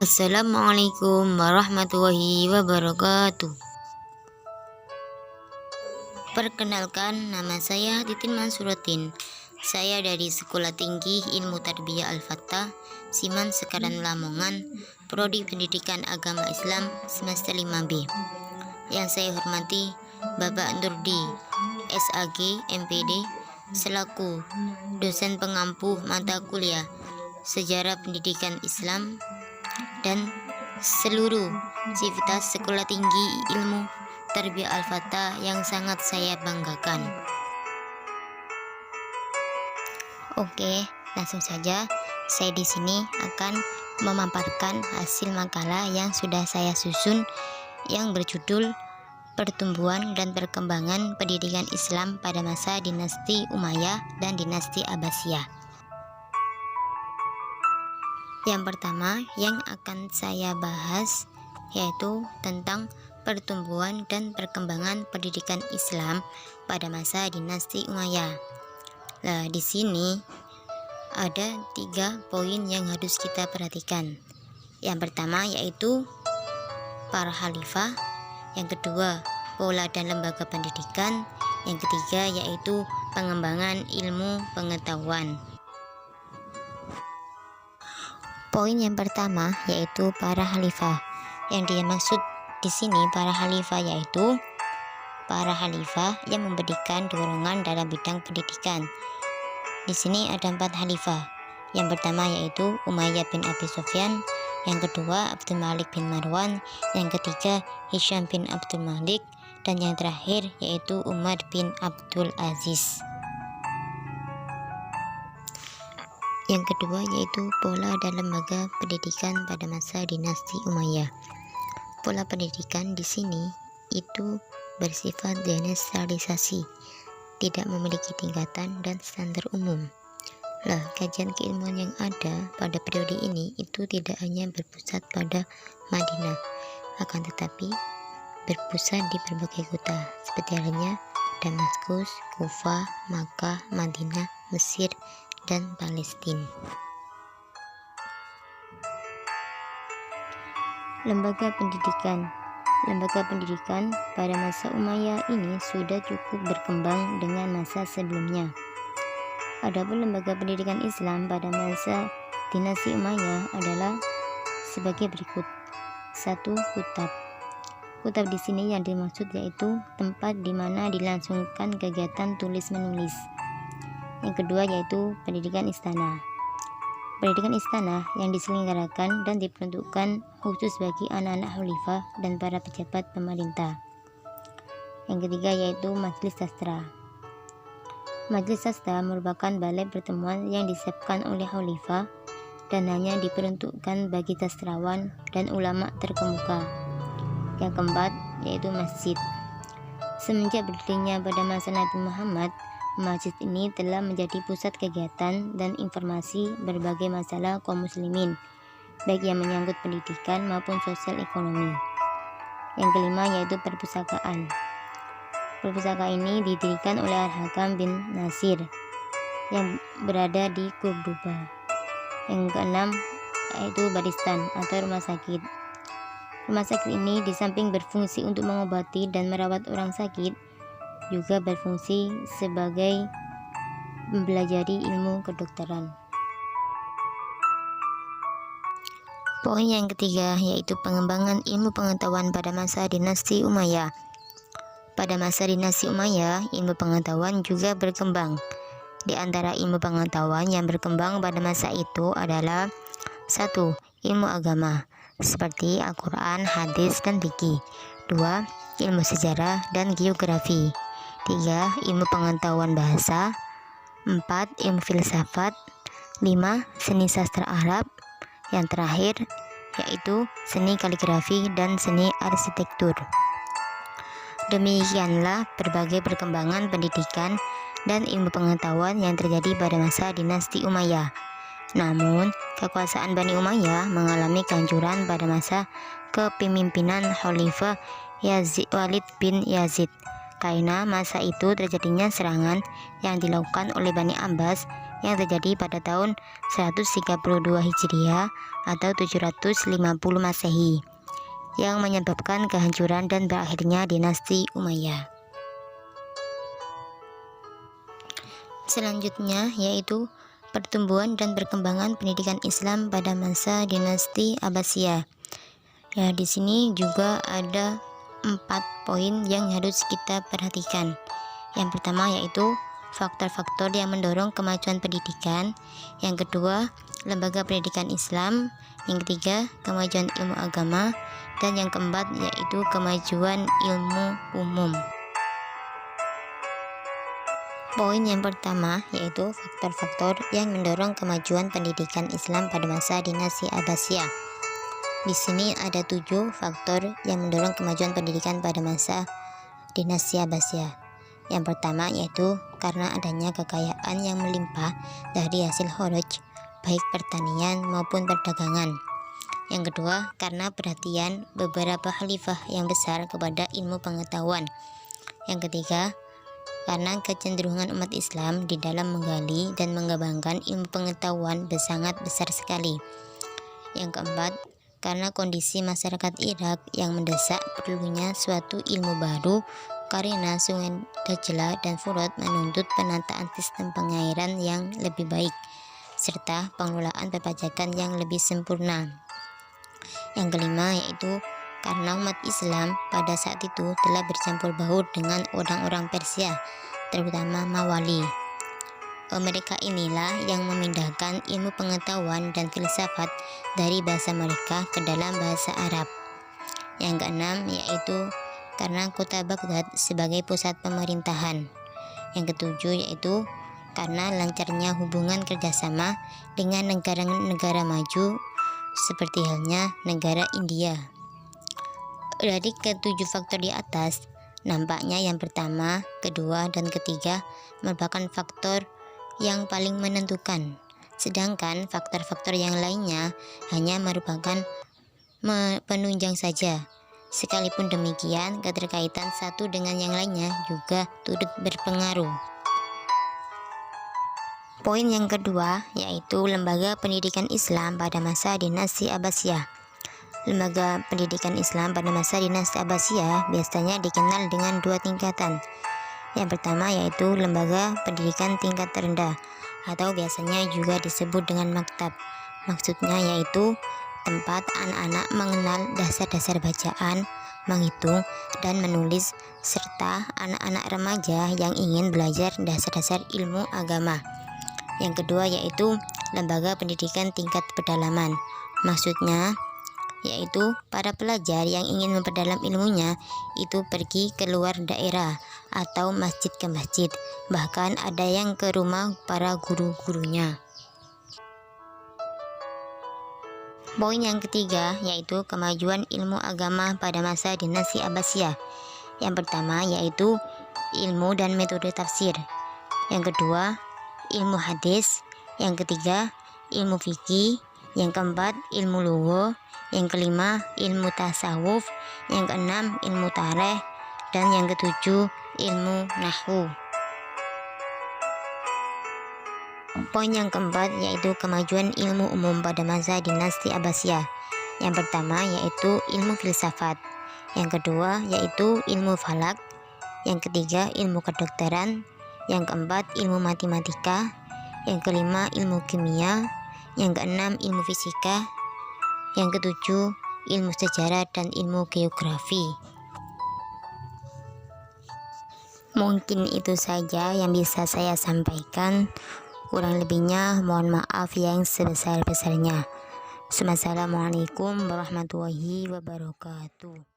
Assalamualaikum warahmatullahi wabarakatuh. Perkenalkan, nama saya Titin Mansuruddin. Saya dari Sekolah Tinggi Ilmu Tarbiyah Al-Fattah, Siman Sekaran Lamongan, Prodi Pendidikan Agama Islam semester 5B. Yang saya hormati Bapak Nurdi, SAG, MPD, selaku dosen pengampu mata kuliah Sejarah Pendidikan Islam dan seluruh sivitas Sekolah Tinggi Ilmu Tarbiyah Al-Fattah yang sangat saya banggakan. Oke, langsung saja. Saya di sini akan memaparkan hasil makalah yang sudah saya susun yang berjudul Pertumbuhan dan Perkembangan Pendidikan Islam pada masa Dinasti Umayyah dan Dinasti Abbasiyah. Yang pertama yang akan saya bahas yaitu tentang pertumbuhan dan perkembangan pendidikan Islam pada masa Dinasti Umayyah. Nah, di sini ada 3 poin yang harus kita perhatikan. Yang pertama yaitu para khalifah, yang kedua pola dan lembaga pendidikan, yang ketiga yaitu pengembangan ilmu pengetahuan. Poin yang pertama yaitu para khalifah. Yang dimaksud di sini para khalifah yaitu para khalifah yang memberikan dorongan dalam bidang pendidikan. Di sini ada 4 khalifah. Yang pertama yaitu Umayyah bin Abi Sufyan, yang kedua Abdul Malik bin Marwan, yang ketiga Hisham bin Abdul Malik, dan yang terakhir yaitu Umar bin Abdul Aziz. Yang kedua yaitu pola dan lembaga pendidikan pada masa Dinasti Umayyah. Pola pendidikan di sini itu bersifat desentralisasi, tidak memiliki tingkatan dan standar umum. Lah, kajian keilmuan yang ada pada periode ini itu tidak hanya berpusat pada Madinah, akan tetapi berpusat di berbagai kota seperti halnya Damaskus, Kufah, Makkah, Madinah, Mesir, dan Palestina. Lembaga pendidikan pada masa Umayyah ini sudah cukup berkembang dengan masa sebelumnya. Adapun lembaga pendidikan Islam pada masa Dinasti Umayyah adalah sebagai berikut. 1. Kutab. Kutab di sini yang dimaksud yaitu tempat di mana dilangsungkan kegiatan tulis menulis. Yang kedua yaitu pendidikan istana. Pendidikan istana yang diselenggarakan dan diperuntukkan khusus bagi anak-anak khalifah dan para pejabat pemerintah. Yang ketiga yaitu majelis sastra. Majelis sastra merupakan balai pertemuan yang disiapkan oleh khalifah dan hanya diperuntukkan bagi sastrawan dan ulama terkemuka. Yang keempat yaitu masjid. Semenjak berdirinya pada masa Nabi Muhammad, masjid ini telah menjadi pusat kegiatan dan informasi berbagai masalah kaum muslimin, baik yang menyangkut pendidikan maupun sosial ekonomi. Yang kelima yaitu perpustakaan. Perpustakaan ini didirikan oleh Al-Hakam bin Nasir yang berada di Cordoba. Yang keenam yaitu baristan atau rumah sakit. Rumah sakit ini di samping berfungsi untuk mengobati dan merawat orang sakit, juga berfungsi sebagai mempelajari ilmu kedokteran. Poin yang ketiga yaitu pengembangan ilmu pengetahuan pada masa Dinasti Umayyah. Pada masa Dinasti Umayyah, ilmu pengetahuan juga berkembang. Di antara ilmu pengetahuan yang berkembang pada masa itu adalah 1. Ilmu agama seperti Al-Quran, hadis, dan fikih. 2. Ilmu sejarah dan geografi. 3. Ilmu pengetahuan bahasa. 4. Ilmu filsafat. 5. Seni sastra Arab. Yang terakhir yaitu seni kaligrafi dan seni arsitektur. Demikianlah berbagai perkembangan pendidikan dan ilmu pengetahuan yang terjadi pada masa Dinasti Umayyah. Namun, kekuasaan Bani Umayyah mengalami kehancuran pada masa kepemimpinan Khalifah Walid bin Yazid. Karena masa itu terjadinya serangan yang dilakukan oleh Bani Abbas yang terjadi pada tahun 132 Hijriah atau 750 Masehi, yang menyebabkan kehancuran dan berakhirnya dinasti Umayyah. Selanjutnya yaitu pertumbuhan dan perkembangan pendidikan Islam pada masa dinasti Abbasiyah. Ya, di sini juga ada 4 poin yang harus kita perhatikan. Yang pertama yaitu faktor-faktor yang mendorong kemajuan pendidikan. Yang kedua, lembaga pendidikan Islam. Yang ketiga, kemajuan ilmu agama. Dan yang keempat yaitu kemajuan ilmu umum. Poin yang pertama yaitu faktor-faktor yang mendorong kemajuan pendidikan Islam pada masa dinasti Abbasiyah. Di sini ada 7 faktor yang mendorong kemajuan pendidikan pada masa dinasti Abbasiyah. Yang pertama yaitu karena adanya kekayaan yang melimpah dari hasil kharaj, baik pertanian maupun perdagangan. Yang kedua, karena perhatian beberapa khalifah yang besar kepada ilmu pengetahuan. Yang ketiga, karena kecenderungan umat Islam di dalam menggali dan mengembangkan ilmu pengetahuan sangat besar sekali. Yang keempat, karena kondisi masyarakat Irak yang mendesak perlunya suatu ilmu baru karena sungai Dajlah dan Furat menuntut penataan sistem pengairan yang lebih baik serta pengelolaan perpajakan yang lebih sempurna. Yang kelima yaitu karena umat Islam pada saat itu telah bercampur baur dengan orang-orang Persia, terutama Mawali. Mereka inilah yang memindahkan ilmu pengetahuan dan filsafat dari bahasa mereka ke dalam bahasa Arab. Yang keenam yaitu karena kota Baghdad sebagai pusat pemerintahan. Yang ketujuh yaitu karena lancarnya hubungan kerjasama dengan negara-negara maju seperti halnya negara India. Dari ketujuh faktor di atas, nampaknya yang pertama, kedua, dan ketiga merupakan faktor yang paling menentukan, sedangkan faktor-faktor yang lainnya hanya merupakan penunjang saja. Sekalipun demikian, keterkaitan satu dengan yang lainnya juga turut berpengaruh. Poin yang kedua yaitu lembaga pendidikan Islam pada masa dinasti Abbasiyah. Lembaga pendidikan Islam pada masa dinasti Abbasiyah biasanya dikenal dengan 2 tingkatan. Yang pertama yaitu lembaga pendidikan tingkat terendah atau biasanya juga disebut dengan maktab. Maksudnya yaitu tempat anak-anak mengenal dasar-dasar bacaan, menghitung, dan menulis, serta anak-anak remaja yang ingin belajar dasar-dasar ilmu agama. Yang kedua yaitu lembaga pendidikan tingkat pedalaman. Maksudnya yaitu para pelajar yang ingin memperdalam ilmunya itu pergi ke luar daerah atau masjid ke masjid, bahkan ada yang ke rumah para guru-gurunya. Poin yang ketiga yaitu kemajuan ilmu agama pada masa dinasti Abbasiyah. Yang pertama yaitu ilmu dan metode tafsir. Yang kedua, ilmu hadis. Yang ketiga, ilmu fikih. Yang keempat, ilmu lugha. Yang kelima, ilmu tasawuf. Yang keenam, ilmu tarikh. Dan yang ketujuh, ilmu nahwu. Poin yang keempat yaitu kemajuan ilmu umum pada masa dinasti Abbasiyah. Yang pertama yaitu ilmu filsafat. Yang kedua yaitu ilmu falak. Yang ketiga ilmu kedokteran. Yang keempat ilmu matematika. Yang kelima ilmu kimia. Yang keenam ilmu fisika. Yang ketujuh ilmu sejarah dan ilmu geografi. Mungkin itu saja yang bisa saya sampaikan. Kurang lebihnya mohon maaf yang sebesar-besarnya. Wassalamualaikum warahmatullahi wabarakatuh.